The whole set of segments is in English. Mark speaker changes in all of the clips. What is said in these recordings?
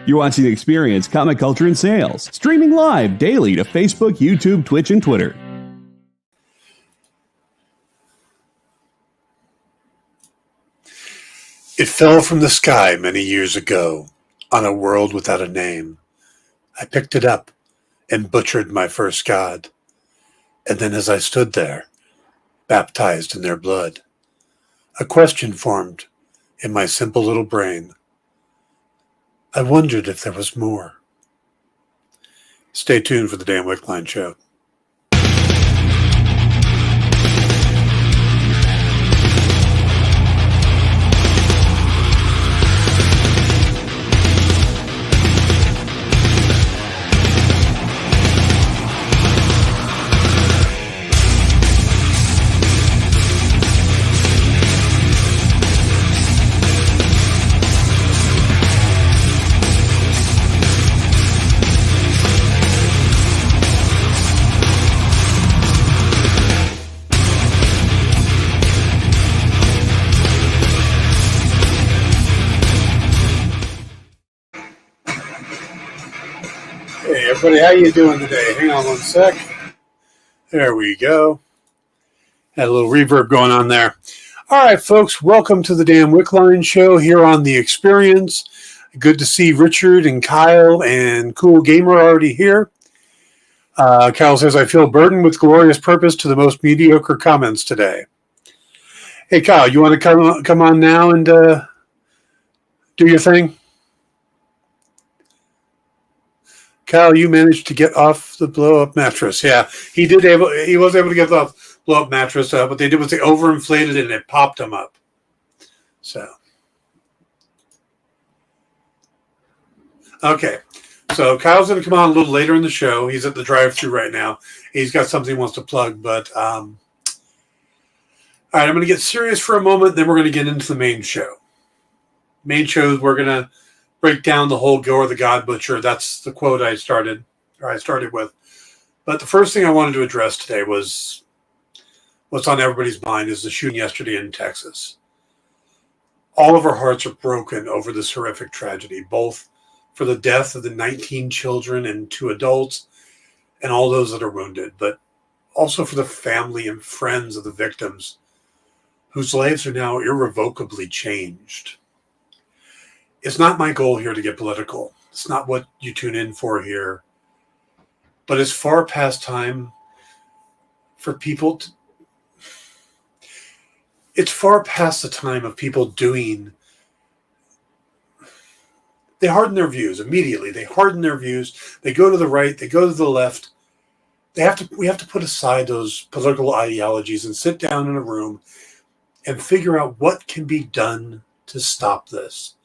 Speaker 1: You're watching The Experience, Comic Culture and Sales, streaming live daily to Facebook, YouTube, Twitch, and Twitter.
Speaker 2: It fell from the sky many years ago on a world without a name. I picked it up and butchered my first god. And then as I stood there, baptized in their blood, a question formed in my simple little brain. I wondered if there was more. Stay tuned for the Dan Wickline Show. Hey everybody, how you doing today? Hang on one sec. There we go. Had a little reverb going on there. All right, folks, welcome to the Dan Wickline Show here on The Experience. Good to see Richard and Kyle and Cool Gamer already here. Kyle says, I feel burdened with glorious purpose to the most mediocre comments today. Hey, Kyle, you want to come on now and do your thing? Kyle, you managed to get off the blow-up mattress. Yeah, he was able to get the blow-up mattress, but they did was they overinflated it and it popped him up. So, okay. So Kyle's going to come on a little later in the show. He's at the drive-thru right now. He's got something he wants to plug, but all right, I'm going to get serious for a moment, then we're going to get into the main show. Main show, we're going to break down the whole Gore the God Butcher. That's the quote I started with. But the first thing I wanted to address today was what's on everybody's mind is the shooting yesterday in Texas. All of our hearts are broken over this horrific tragedy, both for the death of the 19 children and 2 adults and all those that are wounded, but also for the family and friends of the victims whose lives are now irrevocably changed. It's not my goal here to get political. It's not what you tune in for here. But it's far past time for people to... It's far past the time of people doing... They harden their views immediately. They harden their views. They go to the right. They go to the left. We have to put aside those political ideologies and sit down in a room and figure out what can be done to stop this.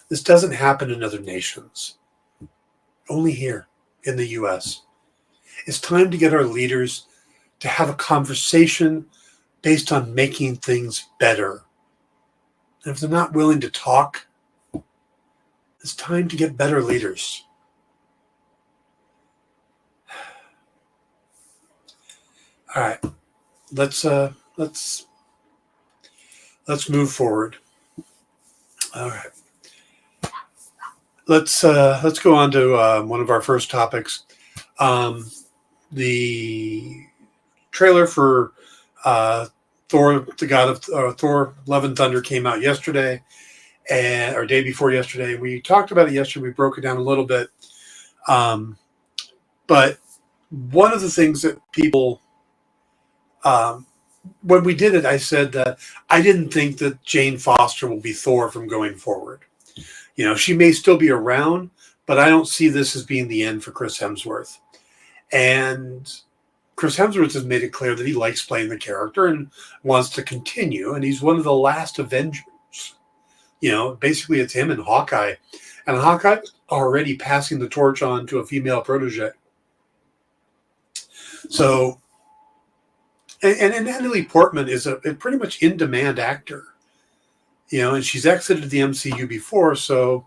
Speaker 2: This doesn't happen in other nations. Only here in the U.S. It's time to get our leaders to have a conversation based on making things better. And if they're not willing to talk, it's time to get better leaders. All right, let's move forward. All right. Let's go on to one of our first topics. The trailer for Thor, the God of Thor: Love and Thunder came out yesterday, or day before yesterday. We talked about it yesterday. We broke it down a little bit. But one of the things that people, when we did it, I said that I didn't think that Jane Foster will be Thor from going forward. You know, she may still be around, but I don't see this as being the end for Chris Hemsworth. And Chris Hemsworth has made it clear that he likes playing the character and wants to continue. And he's one of the last Avengers. You know, basically it's him and Hawkeye. And Hawkeye already passing the torch on to a female protege. So, and Natalie Portman is a pretty much in-demand actor. You know, and she's exited the MCU before, so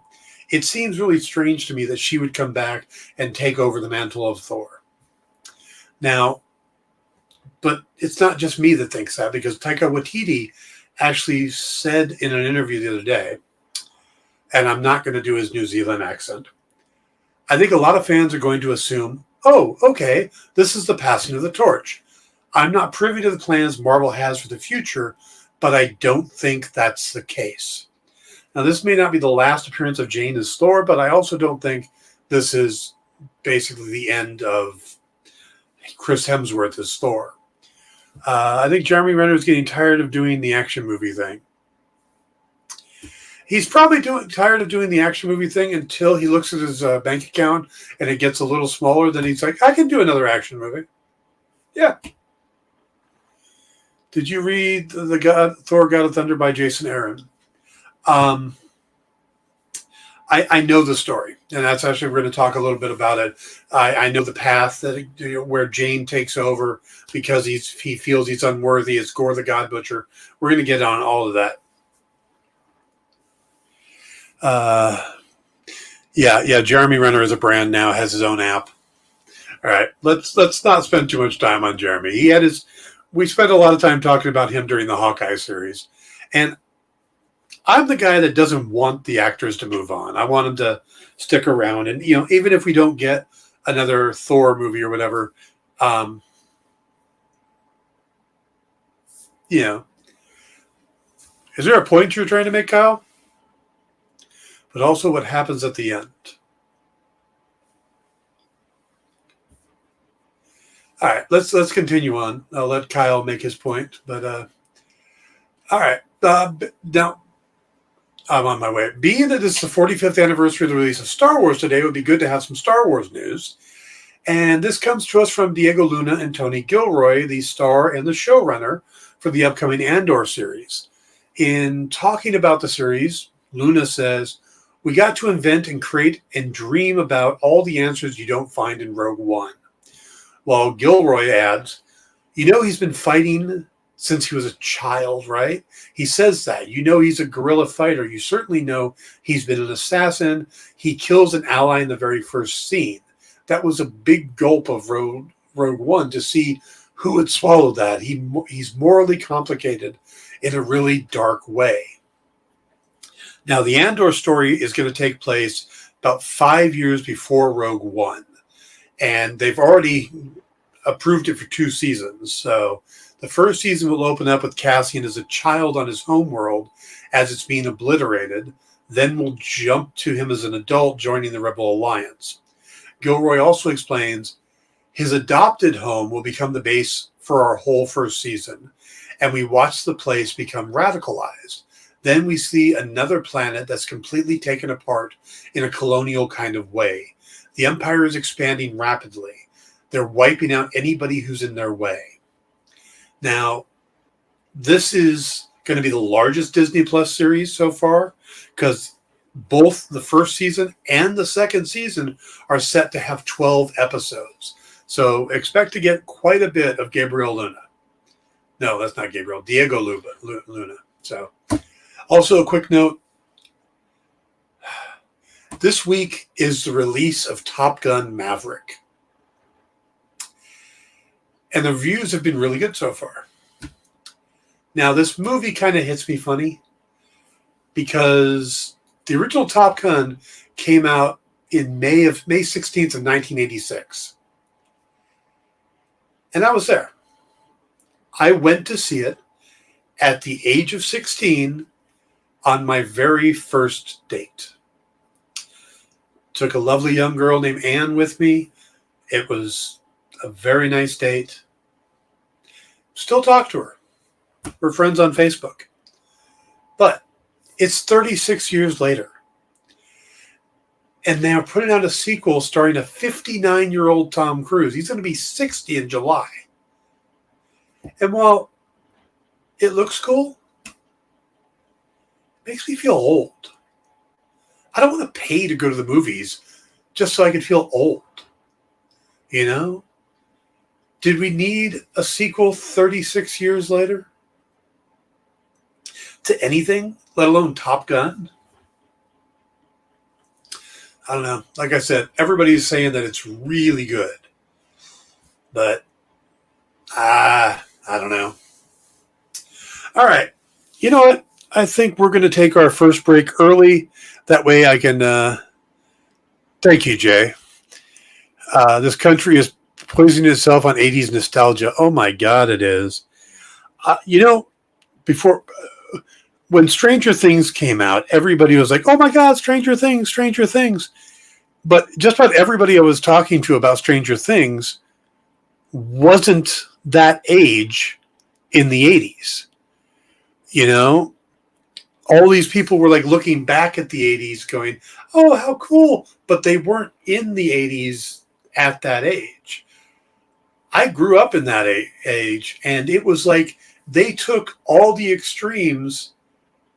Speaker 2: it seems really strange to me that she would come back and take over the mantle of Thor. Now, but it's not just me that thinks that, because Taika Waititi actually said in an interview the other day, and I'm not going to do his New Zealand accent, I think a lot of fans are going to assume, oh, okay, this is the passing of the torch. I'm not privy to the plans Marvel has for the future, but I don't think that's the case. Now, this may not be the last appearance of Jane as Thor, but I also don't think this is basically the end of Chris Hemsworth as Thor. I think Jeremy Renner is getting tired of doing the action movie thing. He's probably tired of doing the action movie thing until he looks at his bank account and it gets a little smaller. Then he's like, I can do another action movie. Yeah. Did you read Thor God of Thunder by Jason Aaron? I know the story, and that's actually, we're going to talk a little bit about it. I know the path that where Jane takes over because he feels he's unworthy as Gore the God Butcher. We're going to get on all of that. Yeah. Jeremy Renner is a brand now, has his own app. All right, let's not spend too much time on Jeremy. We spent a lot of time talking about him during the Hawkeye series, and I'm the guy that doesn't want the actors to move on. I want them to stick around, and even if we don't get another Thor movie or whatever, is there a point you're trying to make, Kyle? But also what happens at the end. All right, let's continue on. I'll let Kyle make his point, but all right. Now I'm on my way. Being that it's the 45th anniversary of the release of Star Wars today, it would be good to have some Star Wars news. And this comes to us from Diego Luna and Tony Gilroy, the star and the showrunner for the upcoming Andor series. In talking about the series, Luna says, "We got to invent and create and dream about all the answers you don't find in Rogue One." While Gilroy adds, he's been fighting since he was a child, right? He says that. He's a guerrilla fighter. You certainly know he's been an assassin. He kills an ally in the very first scene. That was a big gulp of Rogue One to see who had swallowed that. He's morally complicated in a really dark way. Now, the Andor story is going to take place about 5 years before Rogue One. And they've already approved it for 2 seasons. So the first season will open up with Cassian as a child on his homeworld as it's being obliterated. Then we'll jump to him as an adult joining the Rebel Alliance. Gilroy also explains his adopted home will become the base for our whole first season. And we watch the place become radicalized. Then we see another planet that's completely taken apart in a colonial kind of way. The Empire is expanding rapidly. They're wiping out anybody who's in their way. Now, this is going to be the largest Disney Plus series so far because both the first season and the second season are set to have 12 episodes. So expect to get quite a bit of Gabriel Luna. No, that's not Gabriel. Diego Luna. So, also a quick note. This week is the release of Top Gun Maverick. And the reviews have been really good so far. Now, this movie kind of hits me funny because the original Top Gun came out in May 16th of 1986. And I was there. I went to see it at the age of 16 on my very first date. Took a lovely young girl named Anne with me. It was a very nice date. Still talk to her. We're friends on Facebook. But it's 36 years later. And they're putting out a sequel starring a 59-year-old Tom Cruise. He's going to be 60 in July. And while it looks cool, it makes me feel old. I don't want to pay to go to the movies just so I can feel old. Did we need a sequel 36 years later? To anything, let alone Top Gun? I don't know. Like I said, everybody's saying that it's really good. But, I don't know. All right. You know what? I think we're going to take our first break early. That way I can Thank you, Jay. This country is poisoning itself on 80s nostalgia. Oh my God, it is. Before when Stranger Things came out, everybody was like, "Oh my God, Stranger Things, Stranger Things." But just about everybody I was talking to about Stranger Things wasn't that age in the 80s. You know, all these people were like looking back at the 80s going, "Oh, how cool." But they weren't in the 80s at that age. I grew up in that age, and it was like they took all the extremes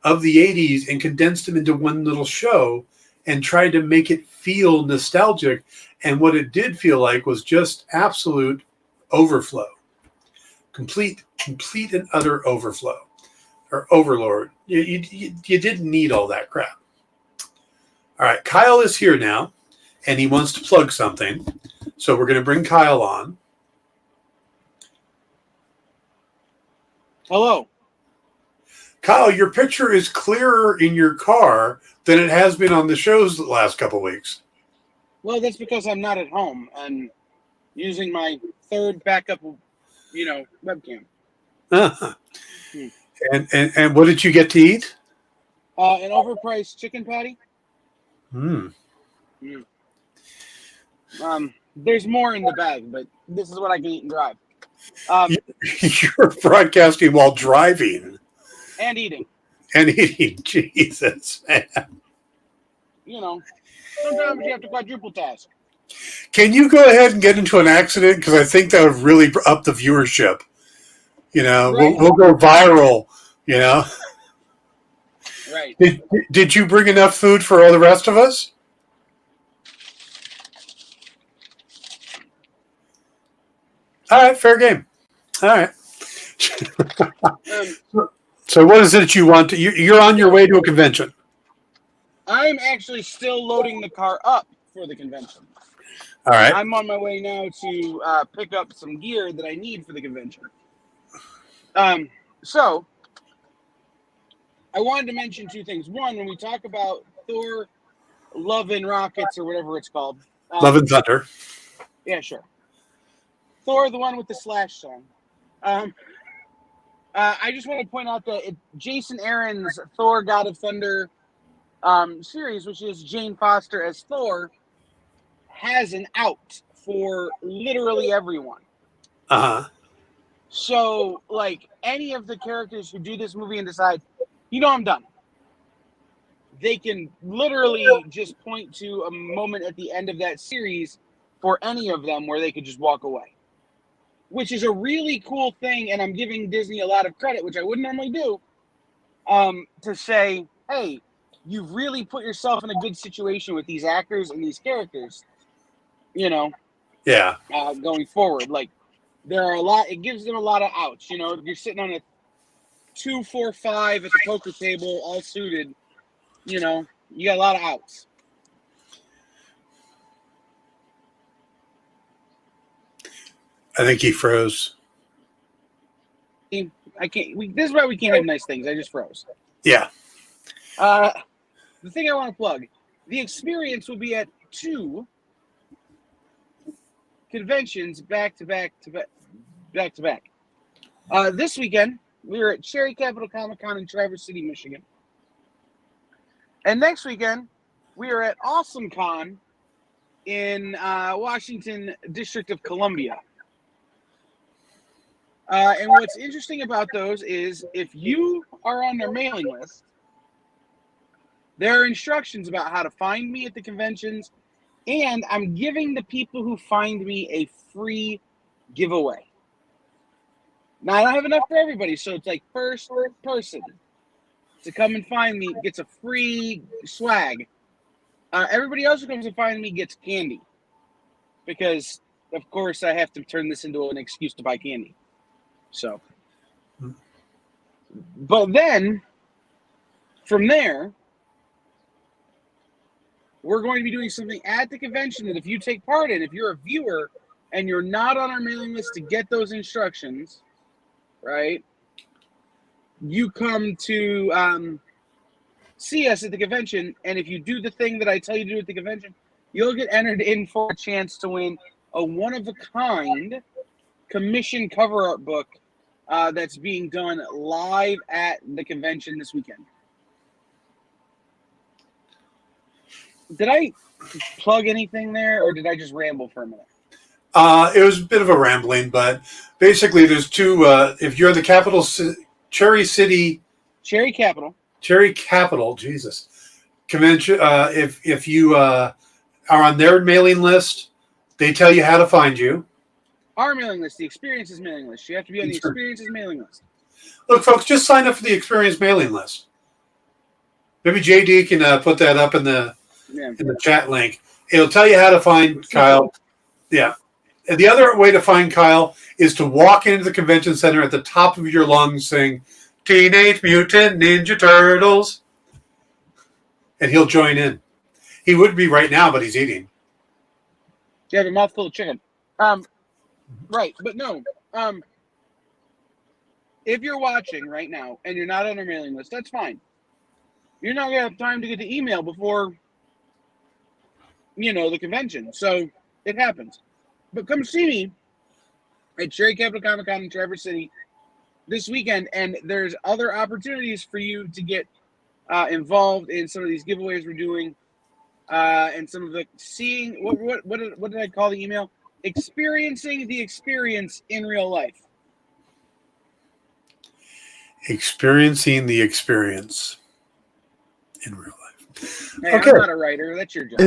Speaker 2: of the 80s and condensed them into one little show and tried to make it feel nostalgic. And what it did feel like was just absolute overflow. Complete and utter overflow or overlord. You didn't need all that crap. All right, Kyle is here now, and he wants to plug something. So we're going to bring Kyle on.
Speaker 3: Hello.
Speaker 2: Kyle, your picture is clearer in your car than it has been on the shows the last couple of weeks.
Speaker 3: Well, that's because I'm not at home and using my third backup, webcam.
Speaker 2: Uh-huh. And what did you get to eat?
Speaker 3: An overpriced chicken patty. There's more in the bag, but this is what I can eat and drive.
Speaker 2: You're broadcasting while driving.
Speaker 3: And eating.
Speaker 2: Jesus, man.
Speaker 3: Sometimes you have to quadruple task.
Speaker 2: Can you go ahead and get into an accident? Because I think that would really up the viewership.
Speaker 3: Right.
Speaker 2: We'll go viral,
Speaker 3: Right.
Speaker 2: Did you bring enough food for all the rest of us? All right, fair game. All right. So what is it that you want to... You're on your way to a convention.
Speaker 3: I'm actually still loading the car up for the convention.
Speaker 2: All right.
Speaker 3: I'm on my way now to pick up some gear that I need for the convention. So, I wanted to mention two things. One, when we talk about Thor, Love and Rockets, or whatever it's called.
Speaker 2: Love and Thunder.
Speaker 3: Yeah, sure. Thor, the one with the Slash song. I just want to point out that Jason Aaron's Thor God of Thunder series, which is Jane Foster as Thor, has an out for literally everyone.
Speaker 2: Uh-huh.
Speaker 3: So, like, any of the characters who do this movie and decide, I'm done, they can literally just point to a moment at the end of that series for any of them where they could just walk away. Which is a really cool thing, and I'm giving Disney a lot of credit, which I wouldn't normally do, to say, hey, you've really put yourself in a good situation with these actors and these characters,
Speaker 2: Yeah.
Speaker 3: Going forward. Like, it gives them a lot of outs, you're sitting on a 2-4-5 at the poker table, all suited, you got a lot of outs.
Speaker 2: I think he froze.
Speaker 3: I can't. This is why we can't have nice things. I just froze.
Speaker 2: Yeah.
Speaker 3: The thing I want to plug, the experience will be at 2 conventions back to back. This weekend we were at Cherry Capital Comic Con in Traverse City, Michigan, and next weekend we are at Awesome Con in Washington, District of Columbia. And what's interesting about those is if you are on their mailing list, there are instructions about how to find me at the conventions, and I'm giving the people who find me a free giveaway. Now, I don't have enough for everybody, so it's like first person to come and find me gets a free swag. Everybody else who comes and find me gets candy, because, of course, I have to turn this into an excuse to buy candy. So, but then from there, we're going to be doing something at the convention that if you take part in, if you're a viewer and you're not on our mailing list to get those instructions, right? You come to see us at the convention, and if you do the thing that I tell you to do at the convention, you'll get entered in for a chance to win a one-of-a-kind commission cover-art book that's being done live at the convention this weekend. Did I plug anything there, or did I just ramble for a minute?
Speaker 2: It was a bit of a rambling, but basically there's two. If you're in the capital, Cherry Capital, Jesus, convention. If you are on their mailing list, they tell you how to find you.
Speaker 3: Our mailing list, the Experiences mailing list. You have to be on the Experiences mailing list.
Speaker 2: Look, folks, just sign up for the Experience mailing list. Maybe JD can put that up in the chat link. It'll tell you how to find Kyle. Yeah. And the other way to find Kyle is to walk into the convention center at the top of your lungs saying, Teenage Mutant Ninja Turtles. And he'll join in. He would be right now, but he's eating.
Speaker 3: You have a mouthful of chicken. Right, but no. If you're watching right now and you're not on our mailing list, that's fine. You're not going to have time to get the email before, the convention. So it happens. But come see me at Cherry Capital Comic Con in Traverse City this weekend, and there's other opportunities for you to get involved in some of these giveaways we're doing, and some of the seeing. What did I call the email? Experiencing the experience in real life.
Speaker 2: Experiencing the experience in real life.
Speaker 3: Hey, okay. I'm not a writer. That's your job.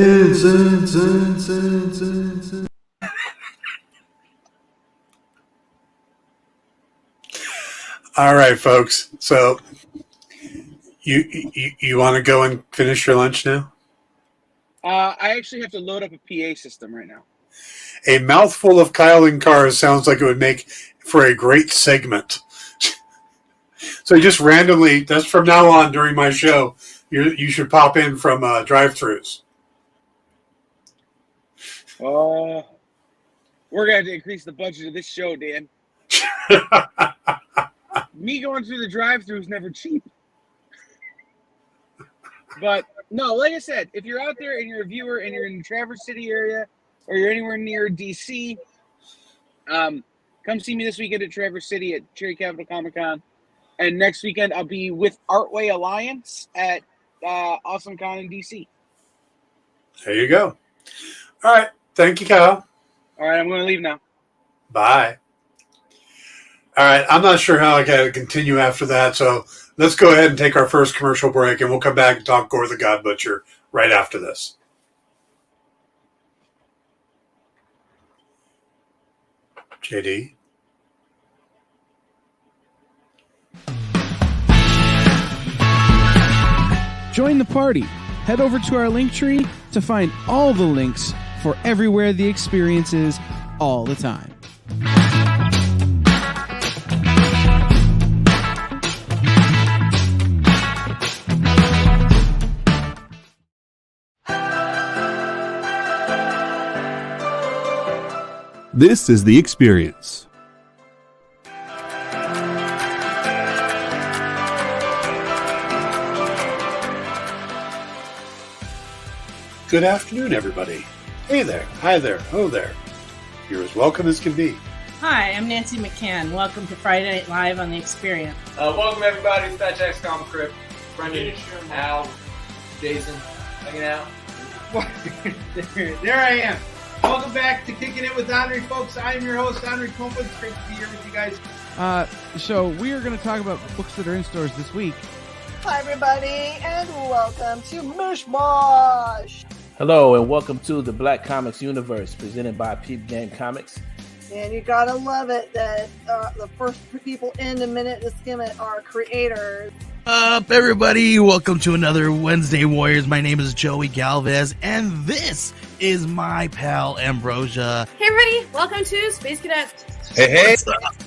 Speaker 2: All right, folks. So you want to go and finish your lunch now?
Speaker 3: I actually have to load up a PA system right now.
Speaker 2: A mouthful of Kyle and cars sounds like it would make for a great segment. So just randomly, that's from now on during my show, you should pop in from drive-thrus.
Speaker 3: We're going to have to increase the budget of this show, Dan. Me going through the drive-thru is never cheap. But, no, like I said, if you're out there and you're a viewer and you're in the Traverse City area or you're anywhere near D.C., come see me this weekend at Traverse City at Cherry Capital Comic Con. And next weekend, I'll be with Artway Alliance at Awesome Con in D.C.
Speaker 2: There you go. All right. Thank you, Kyle.
Speaker 3: All right, I'm going to leave now.
Speaker 2: Bye. All right, I'm not sure how I got to continue after that, so let's go ahead and take our first commercial break, and we'll come back and talk Gore the God Butcher right after this. JD?
Speaker 4: Join the party. Head over to our link tree to find all the links for everywhere the experience is all the time.
Speaker 1: This is The Experience.
Speaker 2: Good afternoon, everybody. Hey there. Hi there. Ho there. You're as welcome as can be.
Speaker 5: Hi, I'm Nancy McCann. Welcome to Friday Night Live on The Experience.
Speaker 6: Welcome, everybody. It's Fat Jack's Comic Crypt. Brendan, Al, Jason, hanging out.
Speaker 7: There I am. Welcome back to Kicking It with Henry, folks. I am your host, Henry Kumpa. It's great to be here with you guys.
Speaker 4: So we are going to talk about books that are in stores this week.
Speaker 8: Hi, everybody, and welcome to Mishmash.
Speaker 9: Hello, and welcome to the Black Comics Universe, presented by Peep Game Comics.
Speaker 8: And you gotta love it that the first people in to minute to skim it are creators.
Speaker 10: Up, everybody! Welcome to another Wednesday Warriors. My name is Joey Galvez, and this is my pal Ambrosia.
Speaker 5: Hey, everybody! Welcome to Space Cadet.
Speaker 11: Hey!
Speaker 10: What's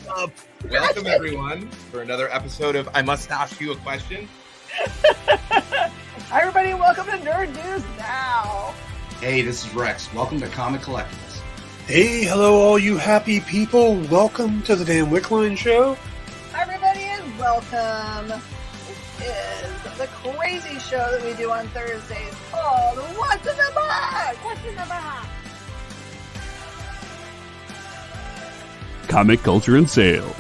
Speaker 10: up?
Speaker 11: Welcome, everyone, for another episode of I Must Ask You a Question.
Speaker 8: Hi, everybody, welcome to Nerd News Now.
Speaker 12: Hey, this is Rex. Welcome to Comic Collectibles.
Speaker 2: Hey, hello, all you happy people. Welcome to the Dan Wickline Show.
Speaker 8: Hi, everybody, and welcome. This is the crazy show that we do on Thursdays called What's in the Box? What's in the Box?
Speaker 1: Comic culture and sales.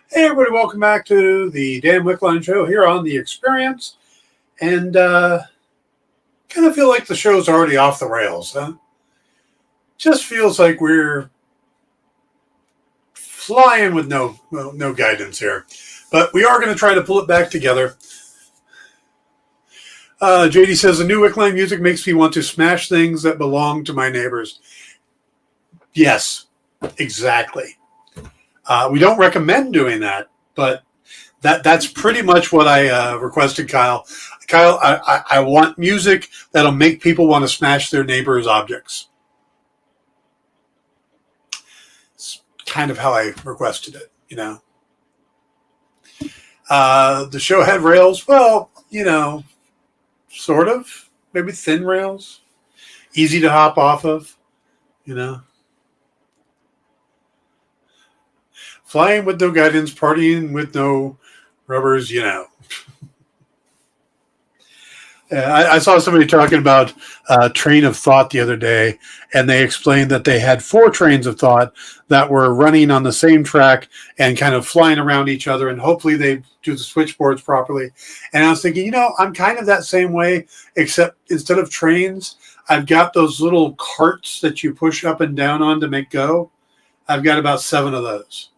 Speaker 2: Hey everybody, welcome back to the Dan Wickline Show here on The Experience. And kind of feel like the show's already off the rails, huh? Just feels like we're flying with no guidance here. But we are going to try to pull it back together. JD says, the new Wickline music makes me want to smash things that belong to my neighbors. Yes, exactly. We don't recommend doing that, but that's pretty much what I requested, Kyle. Kyle, I want music that'll make people want to smash their neighbors' objects. It's kind of how I requested it, you know. The show had rails. Well, you know, sort of. Maybe thin rails. Easy to hop off of, you know. Flying with no guidance, partying with no rubbers, you know. I saw somebody talking about train of thought the other day, and they explained that they had 4 trains of thought that were running on the same track and kind of flying around each other, and hopefully they do the switchboards properly. And I was thinking, you know, I'm kind of that same way, except instead of trains, I've got those little carts that you push up and down on to make go. I've got about 7 of those.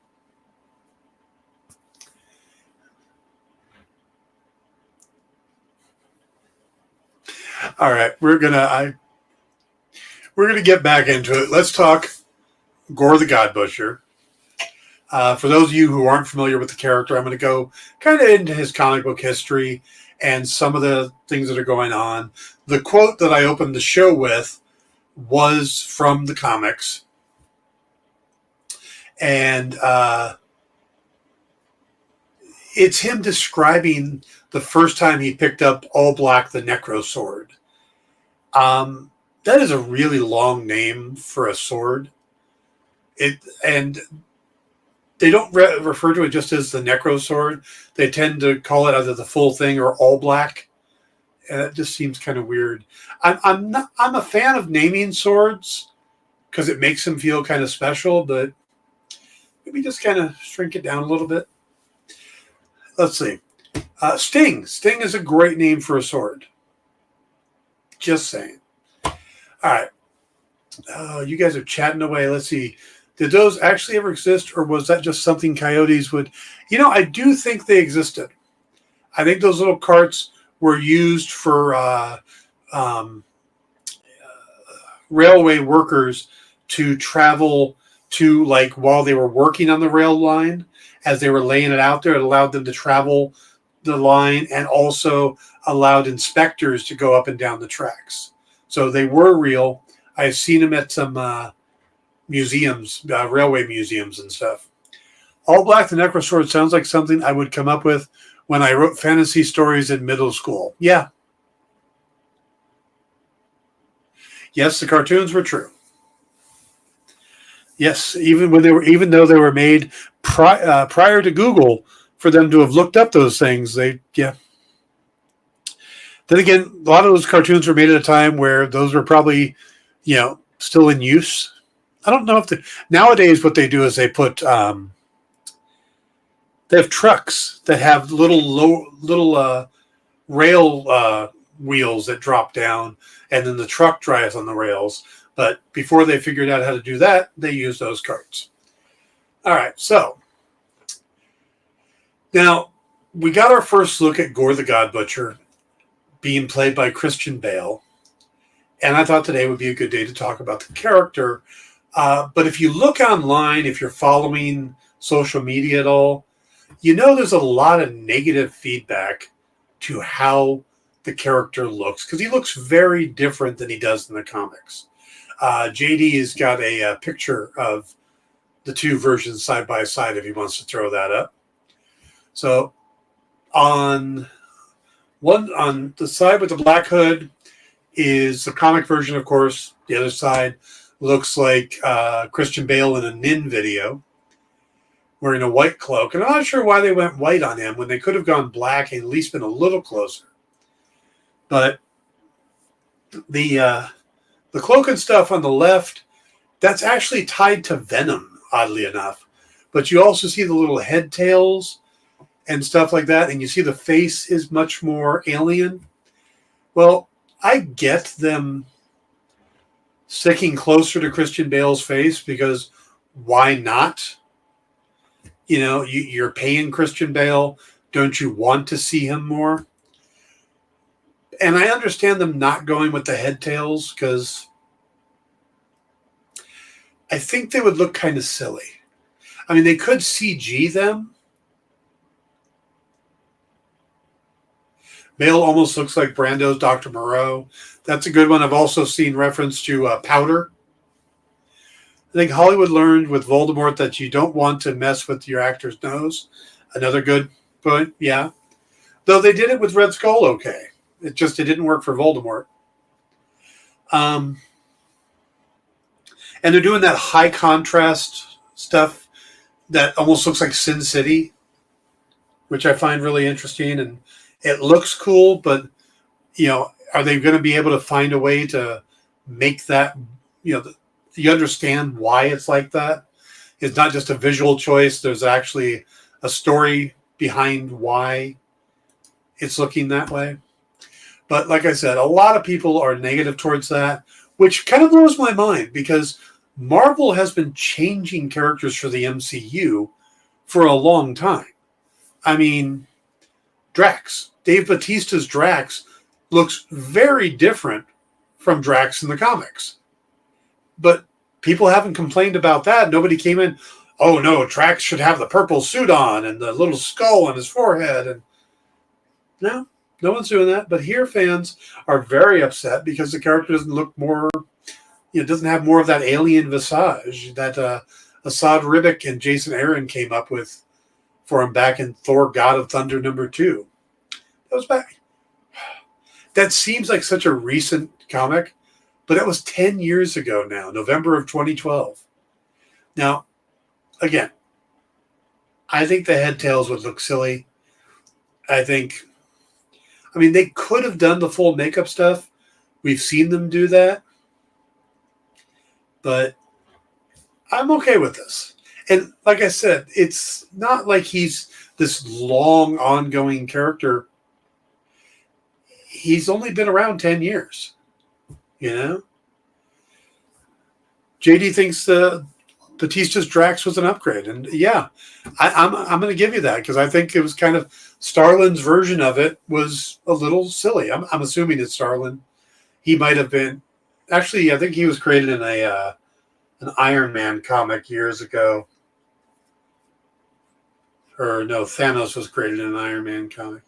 Speaker 2: All right, we're gonna get back into it. Let's talk Gore the God Butcher. For those of you who aren't familiar with the character, I'm going to go kind of into his comic book history and some of the things that are going on. The quote that I opened the show with was from the comics, and it's him describing the first time he picked up All Black the Necro Sword. That is a really long name for a sword. And they don't refer to it just as the Necro Sword. They tend to call it either the full thing or All Black. And it just seems kind of weird. I'm a fan of naming swords because it makes them feel kind of special, but maybe just kind of shrink it down a little bit. Let's see. Sting. Sting is a great name for a sword. Just saying. All right. You guys are chatting away. Let's see. Did those actually ever exist, or was that just something coyotes would... You know, I do think they existed. I think those little carts were used for railway workers to travel to, like, while they were working on the rail line, as they were laying it out there. It allowed them to travel the line and also allowed inspectors to go up and down the tracks. So they were real. I've seen them at some museums, railway museums and stuff. All Black the Necro Sword sounds like something I would come up with when I wrote fantasy stories in middle school. Yeah. Yes, the cartoons were true. Yes, even though they were made prior to Google, for them to have looked up those things, yeah. Then again, a lot of those cartoons were made at a time where those were probably, you know, still in use. I don't know if nowadays what they do is they put they have trucks that have little rail wheels that drop down, and then the truck drives on the rails. But before they figured out how to do that, they used those carts. All right, so now we got our first look at Gore the God Butcher being played by Christian Bale, and I thought today would be a good day to talk about the character. But if you look online, if you're following social media at all, you know there's a lot of negative feedback to how the character looks, because he looks very different than he does in the comics. JD has got a picture of the two versions side by side if he wants to throw that up. So on the side with the black hood is the comic version, of course. The other side looks like Christian Bale in a Nin video wearing a white cloak. And I'm not sure why they went white on him when they could have gone black and at least been a little closer. But the cloak and stuff on the left, that's actually tied to Venom, oddly enough. But you also see the little head tails and stuff like that, and you see the face is much more alien. Well, I get them sticking closer to Christian Bale's face, because why not? You know, you're paying Christian Bale. Don't you want to see him more? And I understand them not going with the head tails, because I think they would look kind of silly. I mean, they could CG them. Bale almost looks like Brando's Dr. Moreau. That's a good one. I've also seen reference to Powder. I think Hollywood learned with Voldemort that you don't want to mess with your actor's nose. Another good point, yeah. Though they did it with Red Skull okay. It didn't work for Voldemort. And they're doing that high contrast stuff that almost looks like Sin City, which I find really interesting. And it looks cool, but, you know, are they going to be able to find a way to make that, you know, you understand why it's like that? It's not just a visual choice. There's actually a story behind why it's looking that way. But like I said, a lot of people are negative towards that, which kind of blows my mind, because Marvel has been changing characters for the MCU for a long time. I mean, Drax, Dave Bautista's Drax looks very different from Drax in the comics. But people haven't complained about that. Nobody came in, oh no, Drax should have the purple suit on and the little skull on his forehead. And no one's doing that. But here fans are very upset because the character doesn't look more, you know, doesn't have more of that alien visage that Assad Ribic and Jason Aaron came up with for him back in Thor God of Thunder #2. That was back. That seems like such a recent comic, but it was 10 years ago now, November of 2012. Now, again, I think the head tails would look silly. I mean, they could have done the full makeup stuff. We've seen them do that. But I'm okay with this. And like I said, it's not like he's this long, ongoing character. He's only been around 10 years. You know? JD thinks Bautista's Drax was an upgrade. And yeah, I'm going to give you that, because I think it was kind of Starlin's version of it was a little silly. I'm assuming it's Starlin. He might have been. Actually, I think he was created in an Iron Man comic years ago. Or no, Thanos was created in an Iron Man comic.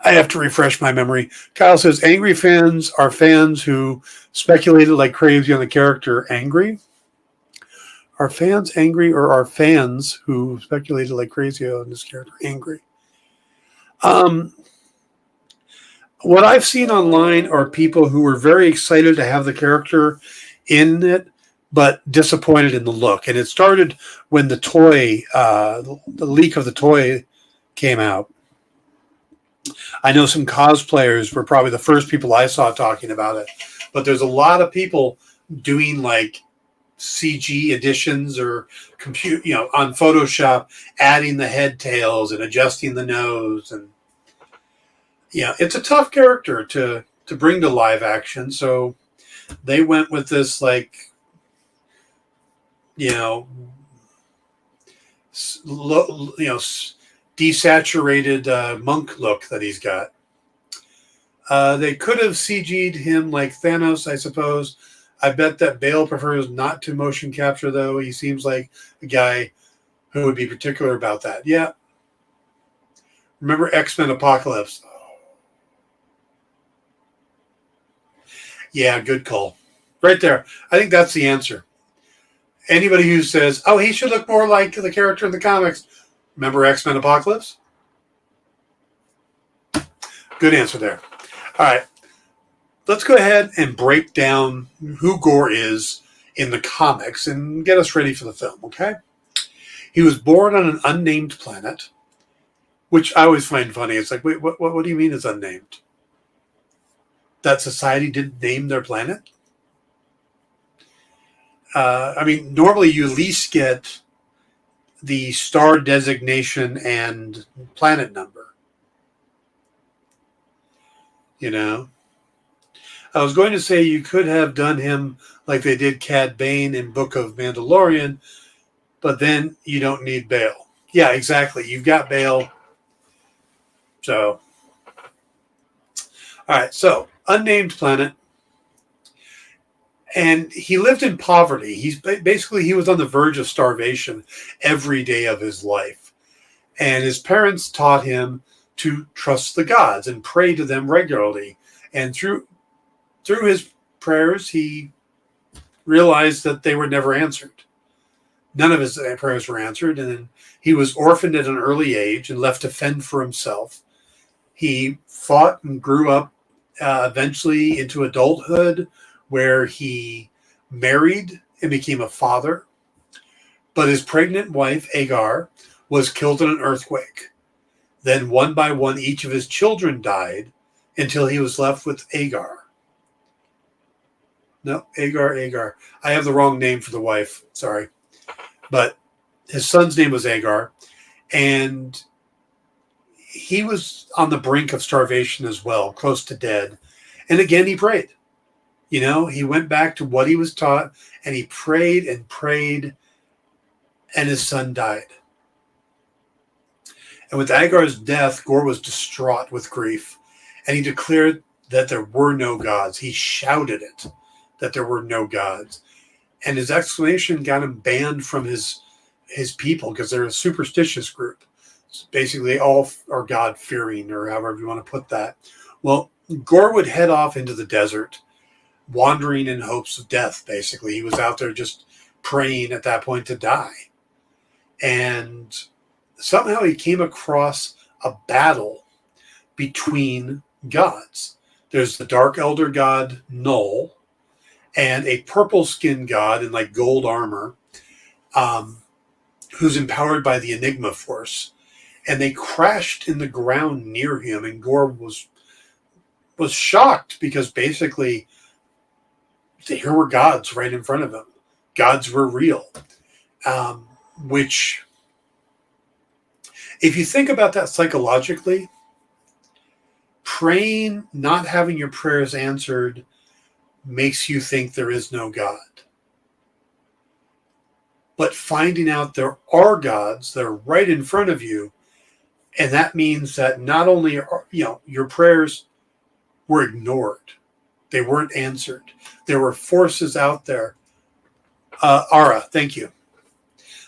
Speaker 2: I have to refresh my memory. Kyle says, angry fans are fans who speculated like crazy on the character. Angry? Are fans angry, or are fans who speculated like crazy on this character angry? What I've seen online are people who were very excited to have the character in it, but disappointed in the look. And it started when the toy, the leak of the toy came out. I know some cosplayers were probably the first people I saw talking about it, but there's a lot of people doing like CG additions or compute, on Photoshop, adding the head tails and adjusting the nose. And it's a tough character to bring to live action. So they went with this desaturated monk look that he's got. They could have CG'd him like Thanos, I suppose. I bet that Bale prefers not to motion capture, though. He seems like a guy who would be particular about that. Yeah. Remember X-Men Apocalypse? Yeah, good call. Right there. I think that's the answer. Anybody who says, oh, he should look more like the character in the comics, remember X-Men Apocalypse? Good answer there. All right. Let's go ahead and break down who Gore is in the comics and get us ready for the film, okay? He was born on an unnamed planet, which I always find funny. It's like, wait, what do you mean it's unnamed? That society didn't name their planet? Normally you at least get the star designation and planet number. I was going to say you could have done him like they did Cad Bane in Book of Mandalorian, but then you don't need Bale. Yeah, exactly. You've got Bale. So, all right. So, unnamed planet. And he lived in poverty. He was on the verge of starvation every day of his life. And his parents taught him to trust the gods and pray to them regularly. And through his prayers, he realized that they were never answered. None of his prayers were answered. And then he was orphaned at an early age and left to fend for himself. He fought and grew up eventually into adulthood, where he married and became a father. But his pregnant wife, Agar, was killed in an earthquake. Then one by one, each of his children died until he was left with Agar. No, Agar. I have the wrong name for the wife. Sorry. But his son's name was Agar. And he was on the brink of starvation as well, close to dead. And again, he prayed. He went back to what he was taught, and he prayed and prayed, and his son died. And with Agar's death, Gore was distraught with grief, and he declared that there were no gods. He shouted it, that there were no gods. And his exclamation got him banned from his people, because they're a superstitious group. Basically, they all are God-fearing, or however you want to put that. Well, Gore would head off into the desert, wandering in hopes of death, basically. He was out there just praying at that point to die. And somehow he came across a battle between gods. There's the Dark Elder god, Null, and a purple-skinned god in gold armor, who's empowered by the Enigma Force. And they crashed in the ground near him, and Gore was shocked, because basically here were gods right in front of him. Gods were real. Which, if you think about that psychologically, praying, not having your prayers answered, makes you think there is no God. But finding out there are gods that are right in front of you, and that means that not only are, your prayers were ignored, they weren't answered. There were forces out there. Ara, thank you.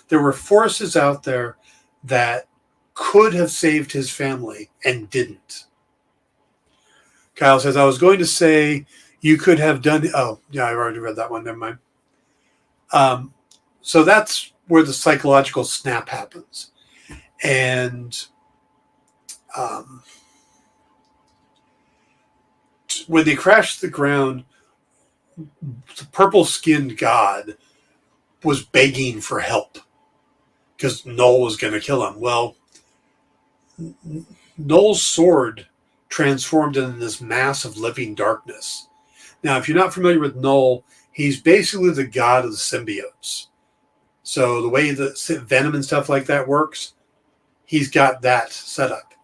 Speaker 2: There were forces out there that could have saved his family and didn't. Kyle says, I was going to say you could have done... Oh, yeah, I've already read that one. Never mind. So that's where the psychological snap happens. And when they crashed to the ground, the purple-skinned god was begging for help because Null was going to kill him. Well, Null's sword transformed into this mass of living darkness. Now, if you're not familiar with Null, He's basically the god of the symbiotes. So the way the venom and stuff like that works, he's got that set up.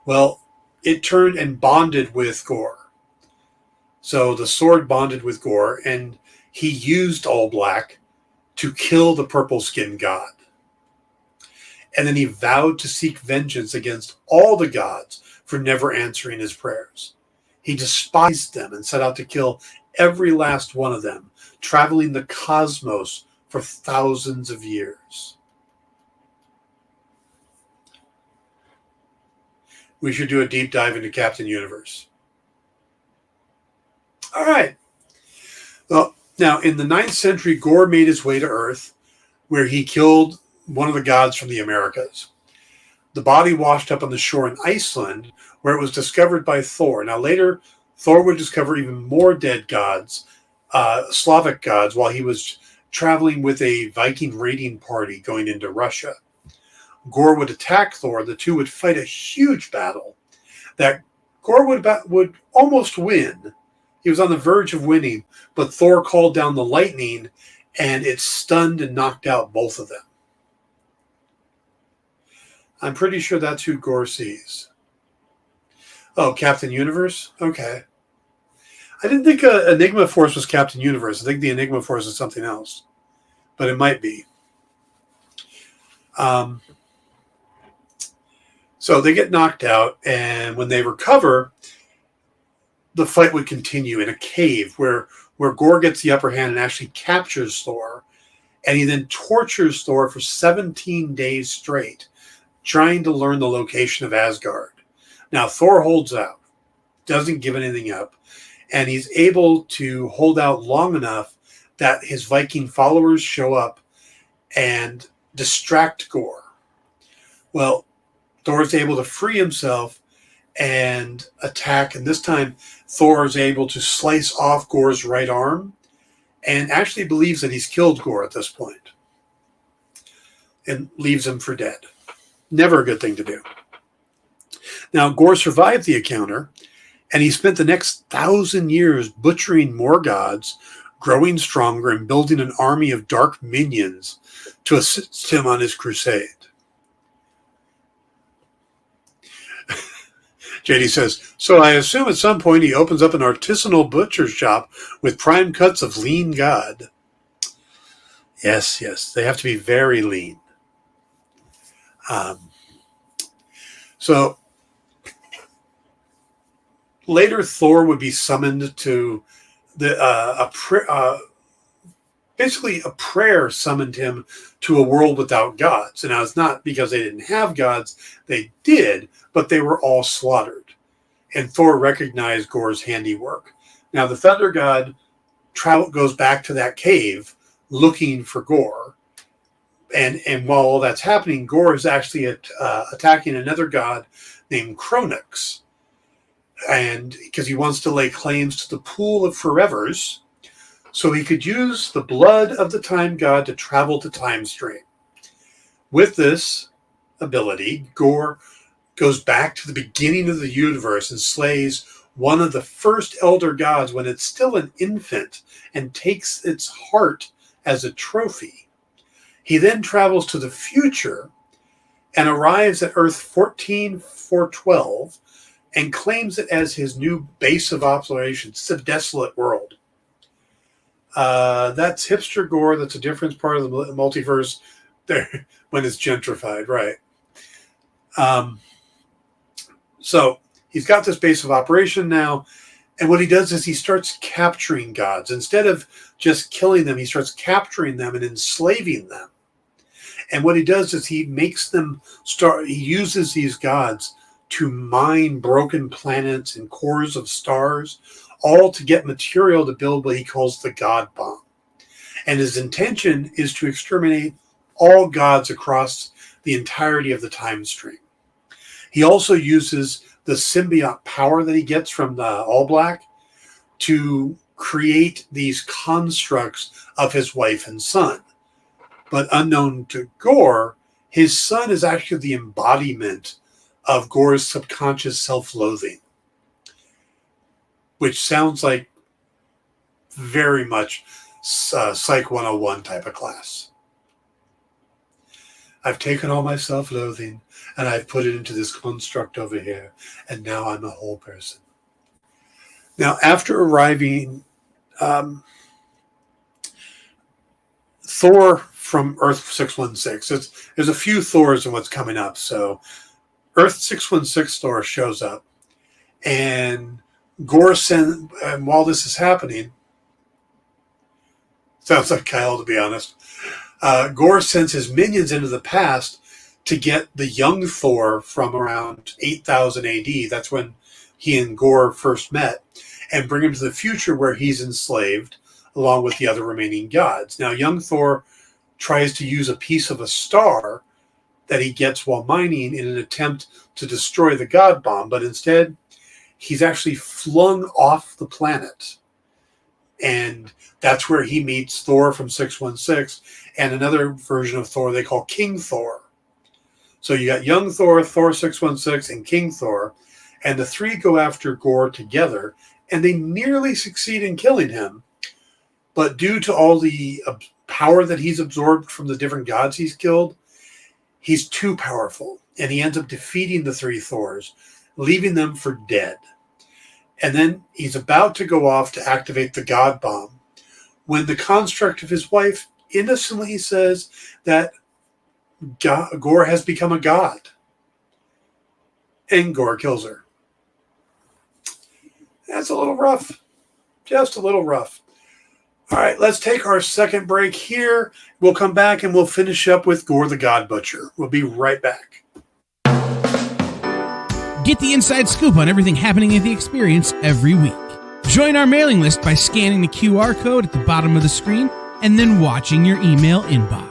Speaker 2: Well, it turned and bonded with Gore. So the sword bonded with Gore, and he used All Black to kill the purple skin god. And then he vowed to seek vengeance against all the gods for never answering his prayers. He despised them and set out to kill every last one of them, traveling the cosmos for thousands of years. We should do a deep dive into Captain Universe. All right. Well, now, in the 9th century, Gore made his way to Earth, where he killed one of the gods from the Americas. The body washed up on the shore in Iceland, where it was discovered by Thor. Now, later, Thor would discover even more dead gods, Slavic gods, while he was traveling with a Viking raiding party going into Russia. Gore would attack Thor. The two would fight a huge battle that Gore would almost win. He was on the verge of winning, but Thor called down the lightning, and it stunned and knocked out both of them. I'm pretty sure that's who Gore sees. Oh, Captain Universe? Okay. I didn't think Enigma Force was Captain Universe. I think the Enigma Force is something else. But it might be. So they get knocked out, and when they recover, the fight would continue in a cave where Gore gets the upper hand and actually captures Thor. And he then tortures Thor for 17 days straight, trying to learn the location of Asgard. Now, Thor holds out, doesn't give anything up, and he's able to hold out long enough that his Viking followers show up and distract Gore. Well, Thor is able to free himself and attack, and this time Thor is able to slice off Gore's right arm and actually believes that he's killed Gore at this point and leaves him for dead. Never a good thing to do. Now, Gore survived the encounter, and he spent the next 1,000 years butchering more gods, growing stronger, and building an army of dark minions to assist him on his crusade. JD says, so I assume at some point he opens up an artisanal butcher's shop with prime cuts of lean god. Yes, they have to be very lean. So later, Thor would be summoned to basically a prayer summoned him to a world without gods. And now it's not because they didn't have gods; they did, but they were all slaughtered. And Thor recognized Gore's handiwork. Now the Thunder God goes back to that cave looking for Gore. And while all that's happening, Gore is actually attacking another god named Kronix. And because he wants to lay claims to the pool of forevers, so he could use the blood of the time god to travel to Time Stream. With this ability, Gore goes back to the beginning of the universe and slays one of the first elder gods when it's still an infant and takes its heart as a trophy. He then travels to the future and arrives at Earth 14412 and claims it as his new base of operations. It's a desolate world. That's hipster Gore. That's a different part of the multiverse there when it's gentrified, right? So he's got this base of operation now, and what he does is he starts capturing gods. Instead of just killing them, he starts capturing them and enslaving them. And what he does is he makes them he uses these gods to mine broken planets and cores of stars, all to get material to build what he calls the God Bomb. And his intention is to exterminate all gods across the entirety of the time stream. He also uses the symbiote power that he gets from the All Black to create these constructs of his wife and son. But unknown to Gore, his son is actually the embodiment of Gore's subconscious self-loathing, which sounds like very much Psych 101 type of class. I've taken all my self-loathing and I've put it into this construct over here, and now I'm a whole person. Now, after arriving, Thor from Earth 616, there's a few Thors in what's coming up. So Earth 616 Thor shows up, and Gore sends, and while this is happening, sounds like Kyle, to be honest, Gore sends his minions into the past to get the young Thor from around 8000 AD. That's when he and Gore first met, and bring him to the future where he's enslaved along with the other remaining gods. Now, young Thor tries to use a piece of a star that he gets while mining in an attempt to destroy the god bomb, but instead he's actually flung off the planet. And that's where he meets Thor from 616 and another version of Thor they call King Thor. So you got young Thor, Thor 616, and King Thor, and the three go after Gore together, and they nearly succeed in killing him. But due to all the power that he's absorbed from the different gods he's killed, he's too powerful, and he ends up defeating the three Thors, leaving them for dead. And then he's about to go off to activate the god bomb when the construct of his wife innocently says that Gore has become a god. And Gore kills her. That's a little rough. Just a little rough. All right, let's take our second break here. We'll come back and we'll finish up with Gore the God Butcher. We'll be right back.
Speaker 4: Get the inside scoop on everything happening at the experience every week. Join our mailing list by scanning the QR code at the bottom of the screen and then watching your email inbox.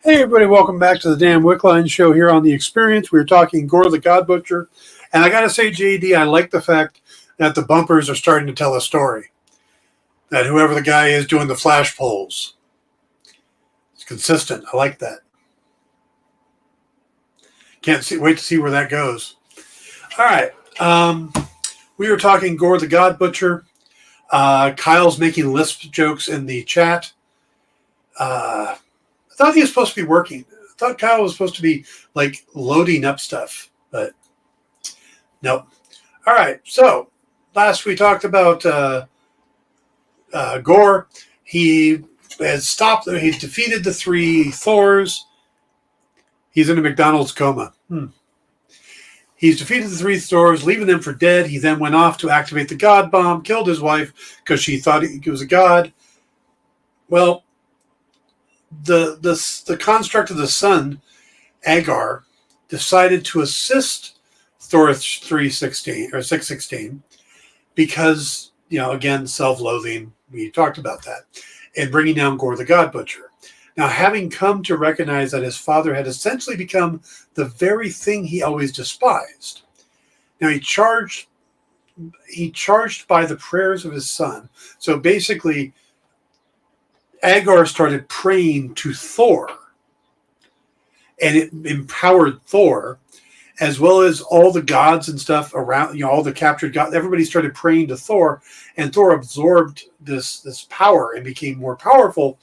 Speaker 2: Hey everybody, welcome back to the Dan Wickline Show here on The Experience. We're talking Gore the God Butcher. And I got to say, JD, I like the fact that the bumpers are starting to tell a story. That whoever the guy is doing the flash polls, it's consistent. I like that. Wait to see where that goes. All right. We were talking Gore the God Butcher. Kyle's making lisp jokes in the chat. I thought he was supposed to be working. I thought Kyle was supposed to be like loading up stuff. But nope. All right. So last we talked about Gore. He has stopped. He defeated the 3 Thors. He's in a McDonald's coma. He's defeated the 3 Thors, leaving them for dead. He then went off to activate the God Bomb, killed his wife because she thought he was a god. Well, the construct of the sun, Agar, decided to assist Thor 316 or 616 because, again, self-loathing. We talked about that. And bringing down Gore the God Butcher. Now, having come to recognize that his father had essentially become the very thing he always despised. Now, he charged by the prayers of his son. So basically, Agar started praying to Thor. And it empowered Thor, as well as all the gods and stuff around, all the captured gods. Everybody started praying to Thor, and Thor absorbed this power and became more powerful.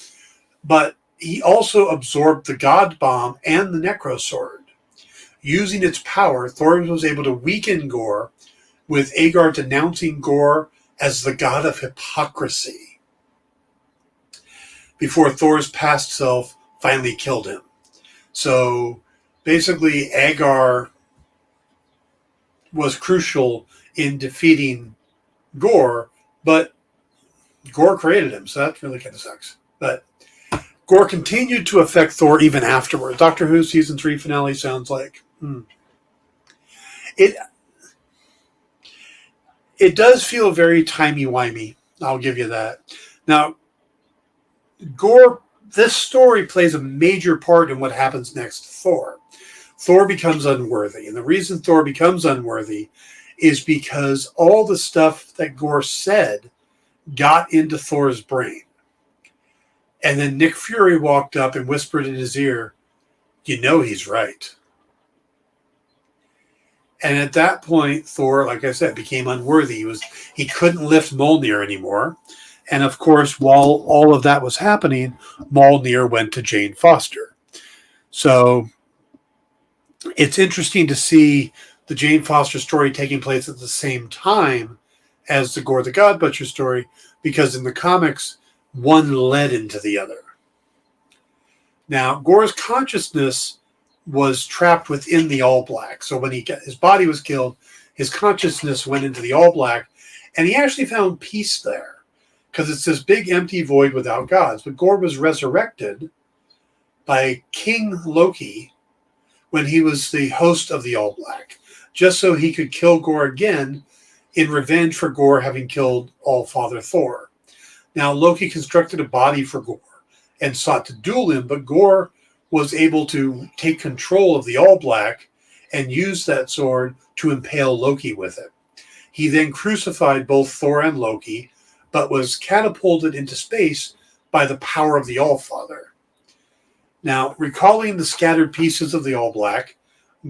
Speaker 2: But he also absorbed the God Bomb and the Necro Sword. Using its power, Thor was able to weaken Gore, with Agar denouncing Gore as the god of hypocrisy, before Thor's past self finally killed him. So basically, Agar was crucial in defeating Gore, but Gore created him, so that really kind of sucks. But Gore continued to affect Thor even afterward. Doctor Who season 3 finale sounds like. It does feel very timey-wimey. I'll give you that. Now, Gore, this story plays a major part in what happens next to Thor. Thor becomes unworthy. And the reason Thor becomes unworthy is because all the stuff that Gore said got into Thor's brain. And then Nick Fury walked up and whispered in his ear, he's right. And at that point, Thor, like I said, became unworthy. He couldn't lift Mjolnir anymore. And of course, while all of that was happening, Mjolnir went to Jane Foster. So it's interesting to see the Jane Foster story taking place at the same time as the Gore the God Butcher story, because in the comics, one led into the other. Now, Gore's consciousness was trapped within the All Black. So when his body was killed, his consciousness went into the All Black, and he actually found peace there, because it's this big empty void without gods. But Gore was resurrected by King Loki when he was the host of the All Black, just so he could kill Gore again in revenge for Gore having killed All-Father Thor. Now, Loki constructed a body for Gore and sought to duel him, but Gore was able to take control of the All Black and use that sword to impale Loki with it. He then crucified both Thor and Loki, but was catapulted into space by the power of the All-Father. Now, recalling the scattered pieces of the All Black,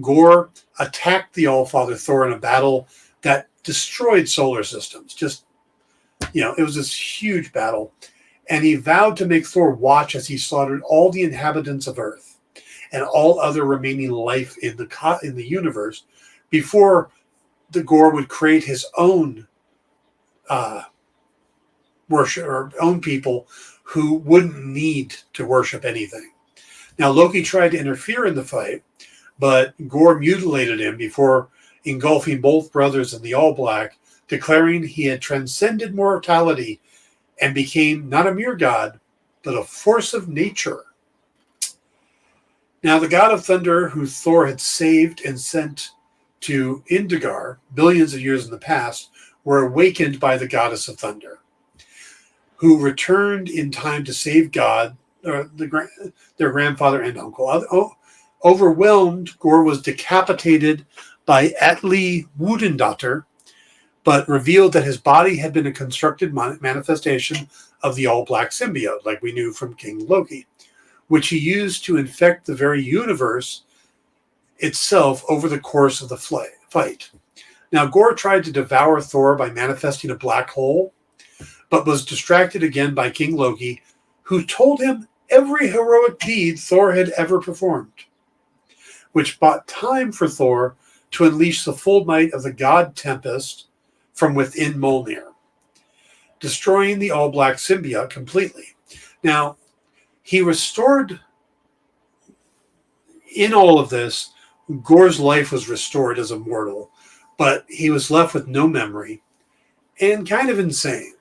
Speaker 2: Gore attacked the All-Father Thor in a battle that destroyed solar systems. It was this huge battle. And he vowed to make Thor watch as he slaughtered all the inhabitants of Earth and all other remaining life in the universe before the Gore would create his own worship, or own people who wouldn't need to worship anything. Now, Loki tried to interfere in the fight, but Gore mutilated him before engulfing both brothers in the All Black, declaring he had transcended mortality and became not a mere god, but a force of nature. Now, the god of thunder, who Thor had saved and sent to Indigar billions of years in the past, were awakened by the goddess of thunder, who returned in time to save God, or their grandfather and uncle. Overwhelmed, Gore was decapitated by Atli Wodendatter, but revealed that his body had been a constructed manifestation of the All Black symbiote, like we knew from King Loki, which he used to infect the very universe itself over the course of the fight. Now, Gore tried to devour Thor by manifesting a black hole, but was distracted again by King Loki, who told him every heroic deed Thor had ever performed, which bought time for Thor to unleash the full might of the god Tempest from within Mjolnir, destroying the all-black symbiote completely. Now, he restored, in all of this, Gor's life was restored as a mortal, but he was left with no memory and kind of insane.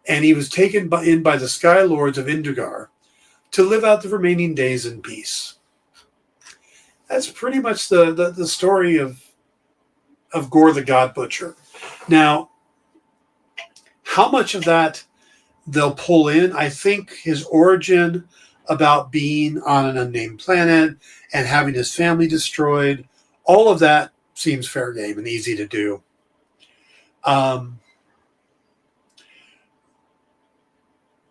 Speaker 2: And he was taken in by the Sky Lords of Indigar to live out the remaining days in peace. That's pretty much the story of Gor the God Butcher. Now, how much of that they'll pull in, I think his origin about being on an unnamed planet and having his family destroyed, all of that seems fair game and easy to do.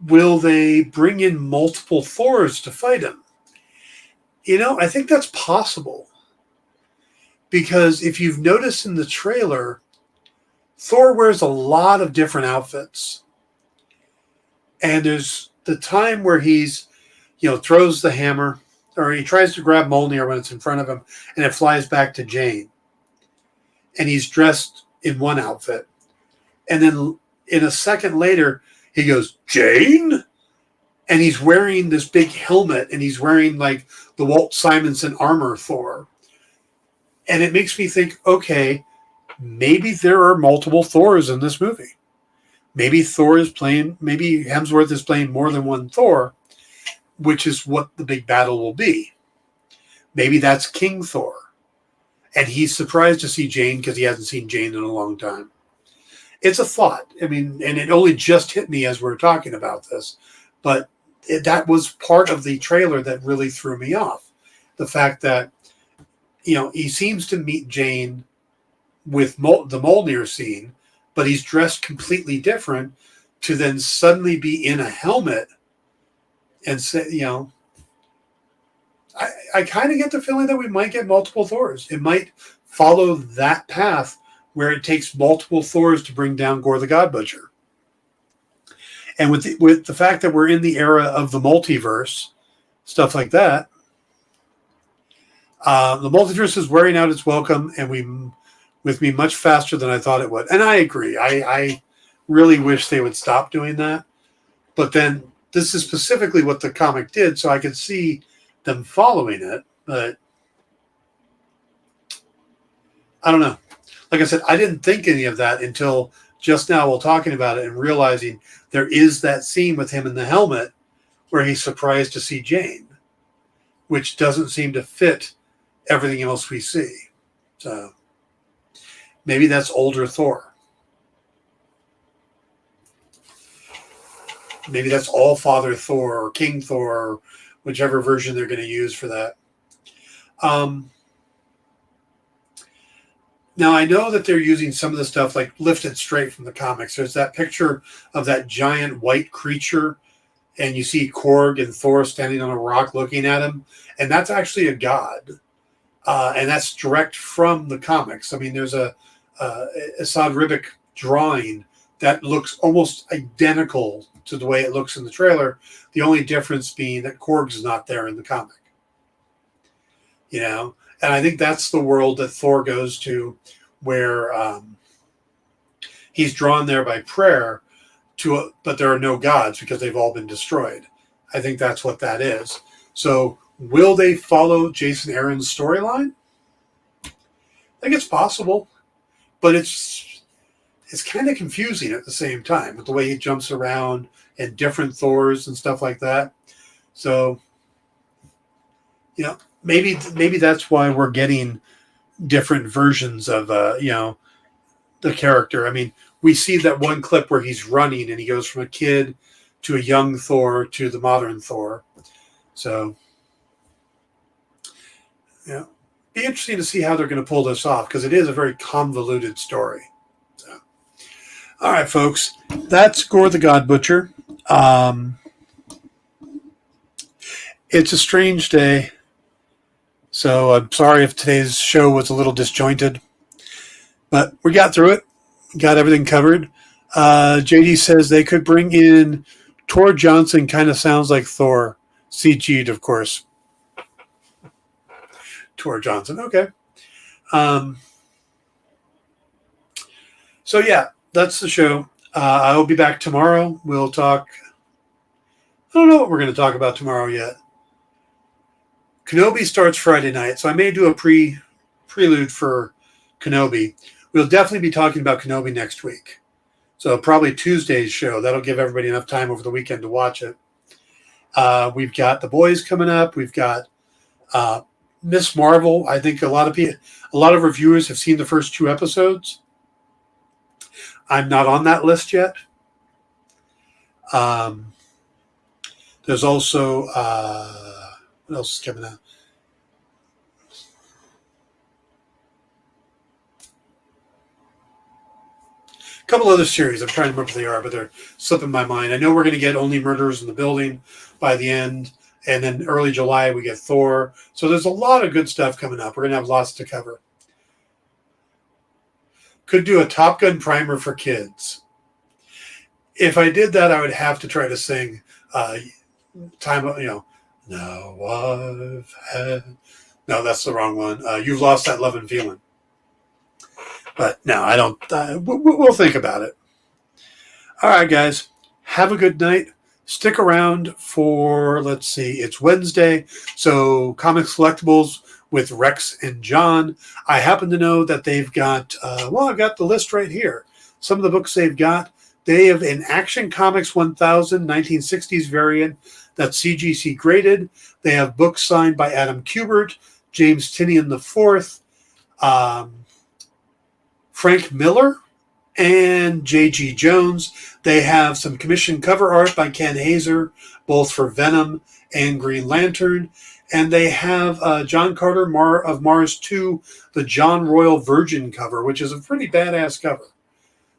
Speaker 2: Will they bring in multiple Thors to fight him? You know, I think that's possible. Because if you've noticed in the trailer, Thor wears a lot of different outfits. And there's the time where he's, throws the hammer, or he tries to grab Mjolnir when it's in front of him, and it flies back to Jane. And he's dressed in one outfit. And then in a second later, he goes, Jane? And he's wearing this big helmet, and he's wearing like the Walt Simonson armor Thor. And it makes me think, okay, maybe there are multiple Thors in this movie. Maybe maybe Hemsworth is playing more than one Thor, which is what the big battle will be. Maybe that's King Thor. And he's surprised to see Jane because he hasn't seen Jane in a long time. It's a thought. I mean, and it only just hit me as we're talking about this. But that was part of the trailer that really threw me off. The fact that, he seems to meet Jane with the Mjolnir scene, but he's dressed completely different to then suddenly be in a helmet and say, I kind of get the feeling that we might get multiple Thors. It might follow that path where it takes multiple Thors to bring down Gor the God Butcher. And with the fact that we're in the era of the multiverse, stuff like that, the multiverse is wearing out its welcome, and with me much faster than I thought it would. And I agree. I really wish they would stop doing that. But then this is specifically what the comic did, so I could see them following it. But I don't know. Like I said, I didn't think any of that until just now while talking about it and realizing there is that scene with him in the helmet where he's surprised to see Jane, which doesn't seem to fit everything else we see. So maybe that's older Thor. Maybe that's All-Father Thor or King Thor, or whichever version they're going to use for that. Now, I know that they're using some of the stuff like lifted straight from the comics. There's that picture of that giant white creature, and you see Korg and Thor standing on a rock looking at him, and that's actually a god. And that's direct from the comics. I mean, there's a Assad Ribic drawing that looks almost identical to the way it looks in the trailer. The only difference being that Korg's not there in the comic. And I think that's the world that Thor goes to, where he's drawn there by prayer, but there are no gods because they've all been destroyed. I think that's what that is. So will they follow Jason Aaron's storyline? I think it's possible, but it's kind of confusing at the same time with the way he jumps around and different Thors and stuff like that. So, maybe that's why we're getting different versions of, the character. I mean, we see that one clip where he's running and he goes from a kid to a young Thor to the modern Thor. So, be interesting to see how they're going to pull this off, because it is a very convoluted story. So, all right, folks, that's Gor the God Butcher. It's a strange day. So I'm sorry if today's show was a little disjointed, but we got through it. Got everything covered. JD says they could bring in Tor Johnson. Kind of sounds like Thor. CG'd, of course. Tor Johnson. Okay. So yeah, that's the show. I will be back tomorrow. We'll talk. I don't know what we're going to talk about tomorrow yet. Kenobi starts Friday night, so I may do a prelude for Kenobi. We'll definitely be talking about Kenobi next week. So probably Tuesday's show. That'll give everybody enough time over the weekend to watch it. We've got The Boys coming up. We've got Miss Marvel. I think a lot of reviewers have seen the first 2 episodes. I'm not on that list yet. There's also what else is coming out? A couple other series. I'm trying to remember what they are, but they're slipping my mind. I know we're going to get Only Murders in the Building by the end, and then early July we get Thor. So there's a lot of good stuff coming up. We're going to have lots to cover. Could do a Top Gun primer for kids. If I did that, I would have to try to sing now I've had. No, that's the wrong one. You've Lost That Love and Feeling. But no, I don't. We'll think about it. All right, guys. Have a good night. Stick around for, let's see, it's Wednesday. So Comics Collectibles with Rex and John. I happen to know that they've got, I've got the list right here. Some of the books they've got. They have an Action Comics 1000 1960s variant that's CGC graded. They have books signed by Adam Kubert, James Tinian IV, Frank Miller, and J.G. Jones. They have some commissioned cover art by Ken Hazer, both for Venom and Green Lantern. And they have John Carter of Mars 2, the John Royal Virgin cover, which is a pretty badass cover.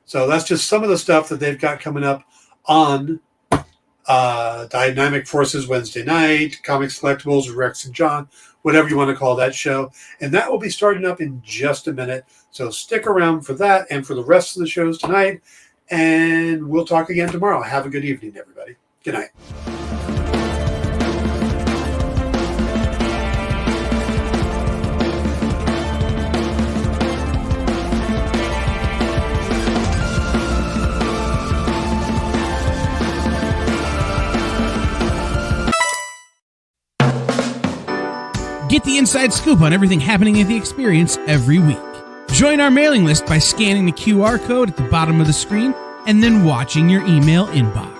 Speaker 2: So that's just some of the stuff that they've got coming up on Dynamic Forces Wednesday night, Comics Collectibles, Rex and John, whatever you want to call that show. And that will be starting up in just a minute. So stick around for that and for the rest of the shows tonight. And we'll talk again tomorrow. Have a good evening, everybody. Good night.
Speaker 4: Get the inside scoop on everything happening at the experience every week. Join our mailing list by scanning the QR code at the bottom of the screen and then watching your email inbox.